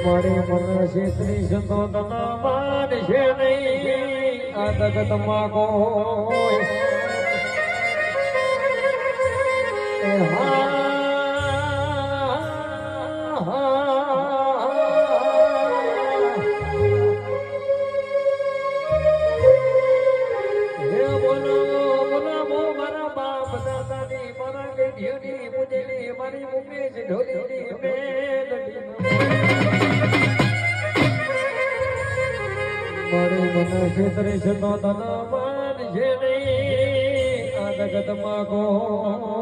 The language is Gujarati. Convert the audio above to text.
મારી મન શેતરી સંતો તના માન છે નહીં આ જગતમાં કોઈ એ હે બોલો બોલો મારા બાપ દાદાની મારા ગઢિયોની મુજેલી મારી મુકેશ ઢોલીની મારી મન છેતરી સંતો તના માન છે નહીં આ જગતમાં કોઈ